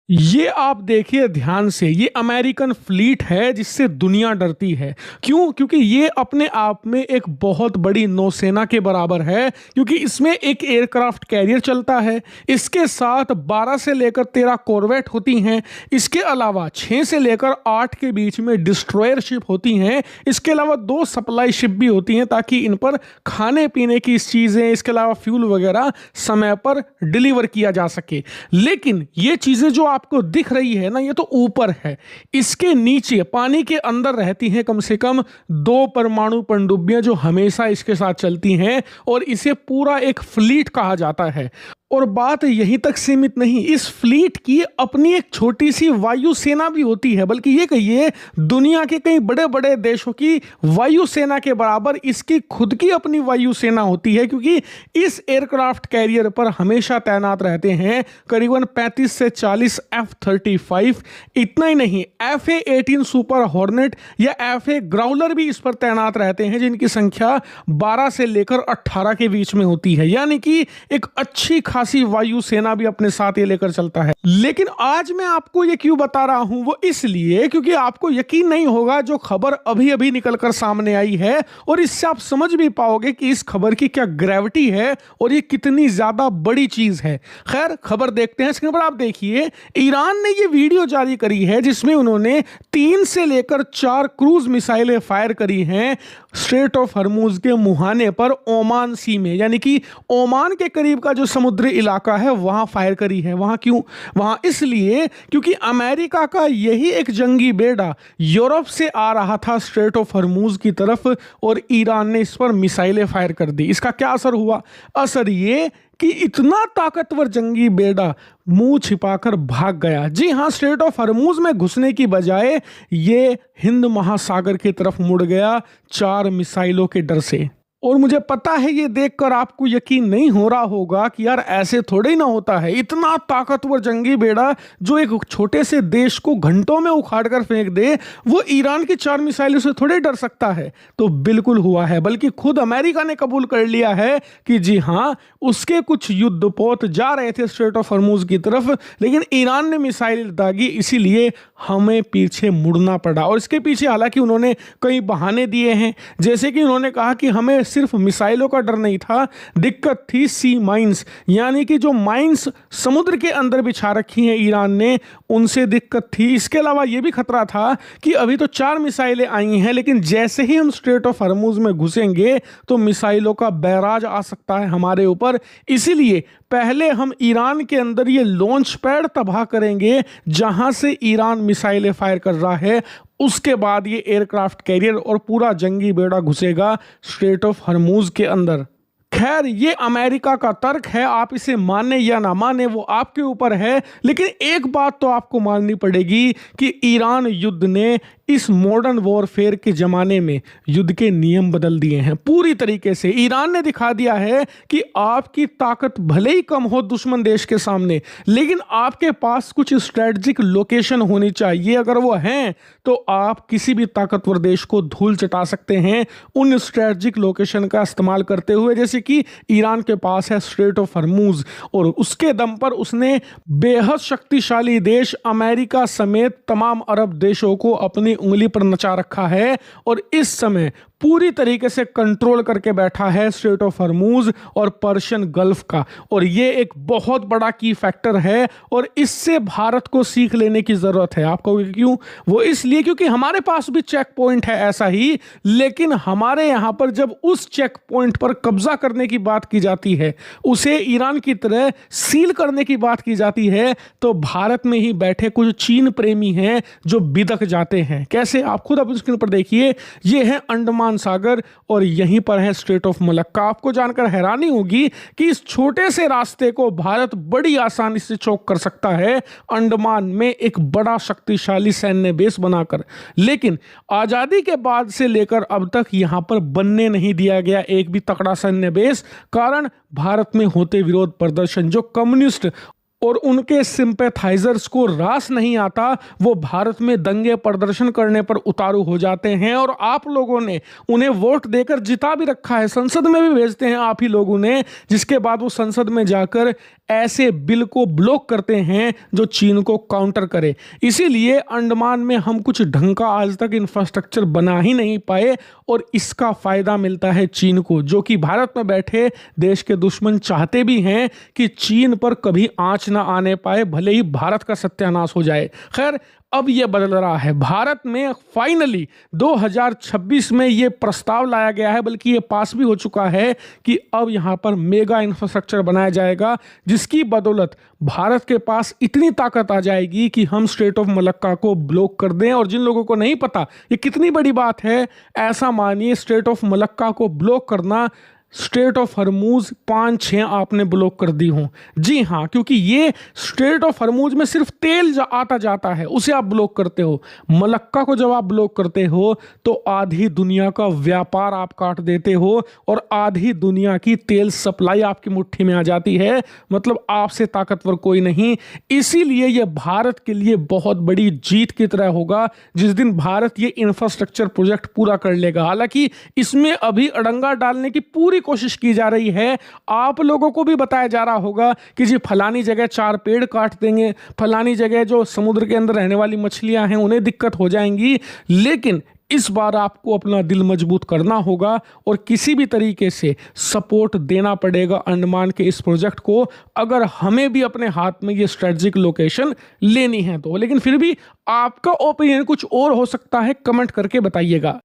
ये आप देखिए ध्यान से, ये अमेरिकन फ्लीट है जिससे दुनिया डरती है। क्यों? क्योंकि ये अपने आप में एक बहुत बड़ी नौसेना के बराबर है, क्योंकि इसमें एक एयरक्राफ्ट कैरियर चलता है, इसके साथ 12 से लेकर 13 कॉर्वेट होती हैं, इसके अलावा 6 से लेकर 8 के बीच में डिस्ट्रॉयर शिप होती हैं, इसके अलावा 2 सप्लाई शिप भी होती हैं ताकि इन पर खाने पीने की चीज़ें, इसके अलावा फ्यूल वगैरह समय पर डिलीवर किया जा सके। लेकिन ये चीज़ें जो आपको दिख रही है ना, ये तो ऊपर है। इसके नीचे पानी के अंदर रहती हैं कम से कम 2 परमाणु पनडुब्बियां जो हमेशा इसके साथ चलती हैं, और इसे पूरा एक फ्लीट कहा जाता है। और बात यहीं तक सीमित नहीं, इस फ्लीट की अपनी एक छोटी सी वायुसेना भी होती है, बल्कि ये कहिए दुनिया के कई बड़े बड़े देशों की वायुसेना के बराबर इसकी खुद की अपनी वायुसेना होती है, क्योंकि इस एयरक्राफ्ट कैरियर पर हमेशा तैनात रहते हैं करीबन 35 से 40 F-35। इतना ही नहीं, FA-18 सुपर हॉर्नेट या FA ग्राउलर भी इस पर तैनात रहते हैं, जिनकी संख्या 12 से लेकर 18 के बीच में होती है। यानी कि एक अच्छी खासी वायुसेना भी अपने साथ ये लेकर चलता है। लेकिन आज मैं आपको ये क्यों बता रहा हूं, वो इसलिए क्योंकि आपको यकीन नहीं होगा जो खबर अभी अभी निकलकर सामने आई है, और इससे आप समझ भी पाओगे कि इस खबर की क्या ग्रेविटी है और ये कितनी ज्यादा बड़ी चीज है। खैर, खबर देखते हैं। स्क्रीन पर आप देखिए, ईरान ने ये वीडियो जारी करी है जिसमें उन्होंने 3 से लेकर 4 क्रूज मिसाइलें फायर करी हैं स्ट्रेट ऑफ हर्मुज के मुहाने पर ओमान सी में, यानी कि ओमान के करीब का जो समुद्री इलाका है वहां फायर करी है। वहां क्यों? वहां इसलिए क्योंकि अमेरिका का यही एक जंगी बेड़ा यूरोप से आ रहा था स्ट्रेट ऑफ हर्मुज की तरफ, और ईरान ने इस पर मिसाइलें फायर कर दी। इसका क्या असर हुआ? असर ये कि इतना ताकतवर जंगी बेड़ा मुंह छिपाकर भाग गया। जी हां, स्ट्रेट ऑफ हर्मुज में घुसने की बजाय ये हिंद महासागर की तरफ मुड़ गया 4 मिसाइलों के डर से। और मुझे पता है ये देखकर आपको यकीन नहीं हो रहा होगा कि यार ऐसे थोड़े ही ना होता है। इतना ताकतवर जंगी बेड़ा जो एक छोटे से देश को घंटों में उखाड़ कर फेंक दे, वो ईरान की 4 मिसाइलों से थोड़े डर सकता है। तो बिल्कुल हुआ है, बल्कि खुद अमेरिका ने कबूल कर लिया है कि जी हाँ, उसके कुछ युद्धपोत जा रहे थे स्ट्रेट ऑफ हर्मुज की तरफ, लेकिन ईरान ने मिसाइल दागी, इसीलिए हमें पीछे मुड़ना पड़ा। और इसके पीछे हालांकि उन्होंने कई बहाने दिए हैं, जैसे कि उन्होंने कहा कि हमें सिर्फ मिसाइलों का डर नहीं था, दिक्कत थी सी माइंस, यानी कि जो माइंस समुद्र के अंदर बिछा रखी हैं ईरान ने, उनसे दिक्कत थी। इसके अलावा यह भी खतरा था कि अभी तो 4 मिसाइलें आई हैं, लेकिन जैसे ही हम स्ट्रेट ऑफ हर्मुज में घुसेंगे तो मिसाइलों का बैराज आ सकता है हमारे ऊपर। इसीलिए पहले हम ईरान के अंदर ये लॉन्च पैड तबाह करेंगे जहां से ईरान मिसाइलें फायर कर रहा है, उसके बाद ये एयरक्राफ्ट कैरियर और पूरा जंगी बेड़ा घुसेगा स्ट्रेट ऑफ हर्मुज के अंदर। खैर, ये अमेरिका का तर्क है, आप इसे माने या ना माने वो आपके ऊपर है, लेकिन एक बात तो आपको माननी पड़ेगी कि ईरान युद्ध ने इस मॉडर्न वॉरफेयर के ज़माने में युद्ध के नियम बदल दिए हैं पूरी तरीके से। ईरान ने दिखा दिया है कि आपकी ताकत भले ही कम हो दुश्मन देश के सामने, लेकिन आपके पास कुछ स्ट्रेटजिक लोकेशन होनी चाहिए। अगर वो हैं तो आप किसी भी ताकतवर देश को धूल चटा सकते हैं उन स्ट्रेटजिक लोकेशन का इस्तेमाल करते हुए, जैसे कि ईरान के पास है स्ट्रेट ऑफ हर्मुज, और उसके दम पर उसने बेहद शक्तिशाली देश अमेरिका समेत तमाम अरब देशों को अपनी उंगली पर नचा रखा है, और इस समय पूरी तरीके से कंट्रोल करके बैठा है स्ट्रेट ऑफ हर्मुज और पर्शियन गल्फ का। और ये एक बहुत बड़ा की फैक्टर है, और इससे भारत को सीख लेने की जरूरत है। आपको क्यों? वो इसलिए क्योंकि हमारे पास भी चेक पॉइंट है ऐसा ही, लेकिन हमारे यहां पर जब उस चेक पॉइंट पर कब्जा करने की बात की जाती है, उसे ईरान की तरह सील करने की बात की जाती है, तो भारत में ही बैठे कुछ चीन प्रेमी हैं जो बिदक जाते हैं। कैसे? आप खुद अपनी स्क्रीन पर देखिए, ये है अंडमान सागर और यहीं पर है स्ट्रेट ऑफ मलक्का। आपको जानकर हैरानी होगी कि इस छोटे से रास्ते को भारत बड़ी आसानी से चौक कर सकता है अंडमान में एक बड़ा शक्तिशाली सैन्य बेस बनाकर, लेकिन आजादी के बाद से लेकर अब तक यहां पर बनने नहीं दिया गया एक भी तगड़ा सैन्य बेस। कारण भारत में होते विरोध प्रदर्शन, जो कम्युनिस्ट और उनके सिंपैथाइजर्स को रास नहीं आता, वो भारत में दंगे प्रदर्शन करने पर उतारू हो जाते हैं, और आप लोगों ने उन्हें वोट देकर जिता भी रखा है, संसद में भी भेजते हैं आप ही लोगों ने, जिसके बाद वो संसद में जाकर ऐसे बिल को ब्लॉक करते हैं जो चीन को काउंटर करे। इसीलिए अंडमान में हम कुछ ढंग का आज तक इंफ्रास्ट्रक्चर बना ही नहीं पाए और इसका फायदा मिलता है चीन को, जो कि भारत में बैठे देश के दुश्मन चाहते भी हैं कि चीन पर कभी आंच ना आने पाए, भले ही भारत का सत्यानाश हो जाए। खैर, अब यह बदल रहा है। भारत में फाइनली 2026 में यह प्रस्ताव लाया गया है, बल्कि यह पास भी हो चुका है कि अब यहां पर मेगा इंफ्रास्ट्रक्चर बनाया जाएगा, जिसकी बदौलत भारत के पास इतनी ताकत आ जाएगी कि हम स्ट्रेट ऑफ मलक्का को ब्लॉक कर दें। और जिन लोगों को नहीं पता ये कितनी बड़ी बात है, ऐसा मानिए स्ट्रेट ऑफ मलक्का को ब्लॉक करना स्ट्रेट ऑफ हरमूज 5-6 आपने ब्लॉक कर दी हो। जी हाँ, क्योंकि ये स्ट्रेट ऑफ हरमूज में सिर्फ तेल आता जाता है, उसे आप ब्लॉक करते हो। मलक्का को जब आप ब्लॉक करते हो तो आधी दुनिया का व्यापार आप काट देते हो और आधी दुनिया की तेल सप्लाई आपकी मुट्ठी में आ जाती है। मतलब आपसे ताकतवर कोई नहीं। इसीलिए यह भारत के लिए बहुत बड़ी जीत की तरह होगा जिस दिन भारत ये इंफ्रास्ट्रक्चर प्रोजेक्ट पूरा कर लेगा। हालांकि इसमें अभी अड़ंगा डालने की पूरी कोशिश की जा रही है। आप लोगों को भी बताया जा रहा होगा कि जी फलानी जगह 4 पेड़ काट देंगे, फलानी जगह जो समुद्र के अंदर रहने वाली मछलियां हैं उन्हें दिक्कत हो जाएंगी। लेकिन इस बार आपको अपना दिल मजबूत करना होगा और किसी भी तरीके से सपोर्ट देना पड़ेगा अंडमान के इस प्रोजेक्ट को, अगर हमें भी अपने हाथ में ये स्ट्रेटेजिक लोकेशन लेनी है तो। लेकिन फिर भी आपका ओपिनियन कुछ और हो सकता है, कमेंट करके बताइएगा।